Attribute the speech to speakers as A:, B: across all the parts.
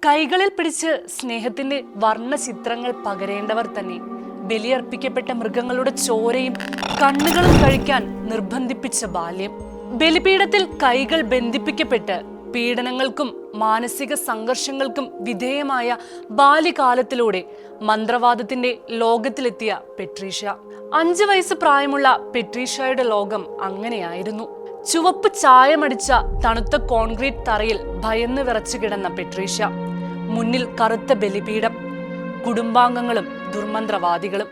A: കൈകളിൽ പിടിച്ച് സ്നേഹത്തിന്റെ വർണ്ണ ചിത്രങ്ങൾ പകരേണ്ടവർ തന്നെ ബലിയർപ്പിക്കപ്പെട്ട മൃഗങ്ങളുടെ ചോരയും കണ്ണുകളും കഴിക്കാൻ നിർബന്ധിപ്പിച്ച ബാല്യം. ബലിപീഠത്തിൽ കൈകൾ ബന്ധിപ്പിക്കപ്പെട്ട് പീഡനങ്ങൾക്കും മാനസിക സംഘർഷങ്ങൾക്കും വിധേയമായ ബാല്യകാലത്തിലൂടെ മന്ത്രവാദത്തിന്റെ ലോകത്തിലെത്തിയ പെട്രീഷ്യ. 5 വയസ്സ് പ്രായമുള്ള പെട്രീഷ്യയുടെ ലോകം അങ്ങനെയായിരുന്നു. ചുവപ്പ് ചായമടിച്ച തണുത്ത കോൺക്രീറ്റ് തറയിൽ ഭയന്ന് വിറച്ചു കിടന്ന പെട്രീഷ്യ. മുന്നിൽ കറുത്ത ബലിപീഠം, കുടുംബാംഗങ്ങളും ദുർമന്ത്രവാദികളും.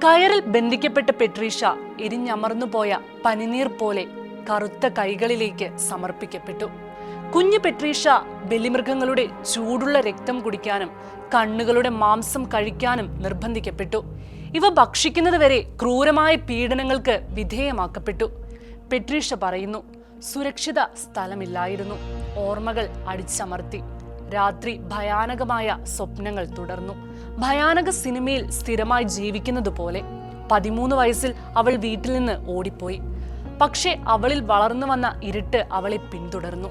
A: കയറിൽ ബന്ധിക്കപ്പെട്ട പെട്രീഷ്യ എരിഞ്ഞമർന്നുപോയ പനിനീർ പോലെ കറുത്ത കൈകളിലേക്ക് സമർപ്പിക്കപ്പെട്ടു. കുഞ്ഞു പെട്രീഷ്യ ബലിമൃഗങ്ങളുടെ ചൂടുള്ള രക്തം കുടിക്കാനും കണ്ണുകളുടെ മാംസം കഴിക്കാനും നിർബന്ധിക്കപ്പെട്ടു. ഇവ ഭക്ഷിക്കുന്നത് വരെ ക്രൂരമായ പീഡനങ്ങൾക്ക് വിധേയമാക്കപ്പെട്ടു. പെട്രീഷ്യ പറയുന്നു, സുരക്ഷിത സ്ഥലമില്ലായിരുന്നു. ഓർമ്മകൾ അടിച്ചമർത്തി. രാത്രി ഭയാനകമായ സ്വപ്നങ്ങൾ തുടർന്നു. ഭയാനക സിനിമയിൽ സ്ഥിരമായി ജീവിക്കുന്നത് പോലെ. 13 വയസ്സിൽ അവൾ വീട്ടിൽ നിന്ന് ഓടിപ്പോയി. പക്ഷേ അവളിൽ വളർന്നു വന്ന ഇരുട്ട് അവളെ പിന്തുടർന്നു.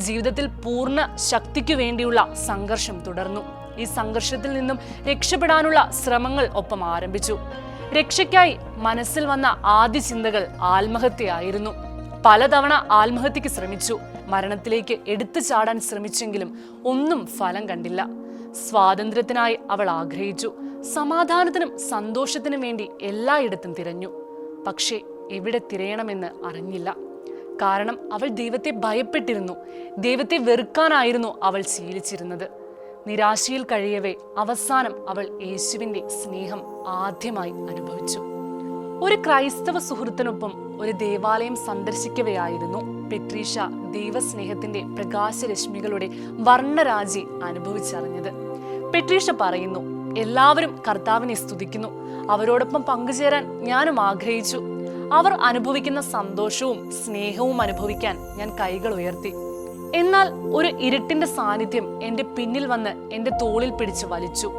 A: ജീവിതത്തിൽ പൂർണ്ണ ശക്തിക്കു വേണ്ടിയുള്ള സംഘർഷം തുടർന്നു. ഈ സംഘർഷത്തിൽ നിന്നും രക്ഷപ്പെടാനുള്ള ശ്രമങ്ങൾ ഒപ്പം ആരംഭിച്ചു. രക്ഷയ്ക്കായി മനസ്സിൽ വന്ന ആദ്യ ചിന്തകൾ ആത്മഹത്യയായിരുന്നു. പലതവണ ആത്മഹത്യക്ക് ശ്രമിച്ചു. മരണത്തിലേക്ക് എടുത്തു ചാടാൻ ശ്രമിച്ചെങ്കിലും ഒന്നും ഫലം കണ്ടില്ല. സ്വാതന്ത്ര്യത്തിനായി അവൾ ആഗ്രഹിച്ചു. സമാധാനത്തിനും സന്തോഷത്തിനും വേണ്ടി എല്ലായിടത്തും തിരഞ്ഞു. പക്ഷേ എവിടെ തിരയണമെന്ന് അറിഞ്ഞില്ല. കാരണം അവൾ ദൈവത്തെ ഭയപ്പെട്ടിരുന്നു. ദൈവത്തെ വെറുക്കാനായിരുന്നു അവൾ ശീലിച്ചിരുന്നത്. നിരാശയിൽ കഴിയവേ അവസാനം അവൾ യേശുവിന്റെ സ്നേഹം ആദ്യമായി അനുഭവിച്ചു. ഒരു ക്രൈസ്തവ സുഹൃത്തിനൊപ്പം ഒരു ദേവാലയം സന്ദർശിക്കവെയായിരുന്നു പെട്രീഷ്യ ദൈവസ്നേഹത്തിന്റെ പ്രകാശരശ്മികളുടെ വർണ്ണരാജി അനുഭവിച്ചറിഞ്ഞത്. പെട്രീഷ്യ പറയുന്നു, എല്ലാവരും കർത്താവിനെ സ്തുതിക്കുന്നു. അവരോടൊപ്പം പങ്കുചേരാൻ ഞാനും ആഗ്രഹിച്ചു. അവർ അനുഭവിക്കുന്ന സന്തോഷവും സ്നേഹവും അനുഭവിക്കാൻ ഞാൻ കൈകൾ ഉയർത്തി. എന്നാൽ ഒരു ഇരുട്ടിന്റെ സാന്നിധ്യം എന്റെ പിന്നിൽ വന്ന് എന്റെ തോളിൽ പിടിച്ച് വലിച്ചു.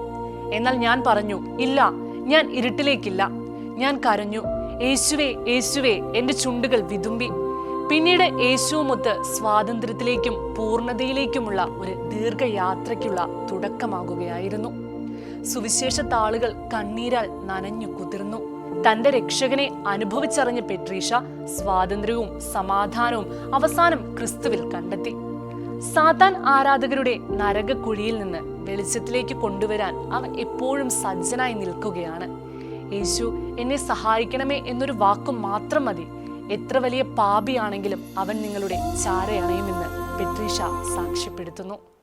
A: എന്നാൽ ഞാൻ പറഞ്ഞു, ഇല്ല, ഞാൻ ഇരുട്ടിലേക്കില്ല. ഞാൻ കരഞ്ഞു, യേശുവേ യേശുവേ. എന്റെ ചുണ്ടുകൾ വിതുമ്പി. പിന്നീട് യേശുവുമൊത്ത് സ്വാതന്ത്ര്യത്തിലേക്കും പൂർണ്ണതയിലേക്കുമുള്ള ഒരു ദീർഘയാത്രയ്ക്കുള്ള തുടക്കമാകുകയായിരുന്നു. സുവിശേഷ താളുകൾ കണ്ണീരാൽ നനഞ്ഞു കുതിർന്നു. തന്റെ രക്ഷകനെ അനുഭവിച്ചറിഞ്ഞ പെട്രീഷ്യ സ്വാതന്ത്ര്യവും സമാധാനവും അവസാനം ക്രിസ്തുവിൽ കണ്ടെത്തി. സാത്താൻ ആരാധകരുടെ നരകക്കുഴിയിൽ നിന്ന് വെളിച്ചത്തിലേക്ക് കൊണ്ടുവരാൻ അവൻ എപ്പോഴും സജ്ജനായി നിൽക്കുകയാണ്. യേശു എന്നെ സഹായിക്കണമേ എന്നൊരു വാക്കു മാത്രം മതി. എത്ര വലിയ പാപിയാണെങ്കിലും അവൻ നിങ്ങളുടെ ചാരയണയുമെന്ന് പെട്രീഷ്യ സാക്ഷ്യപ്പെടുത്തുന്നു.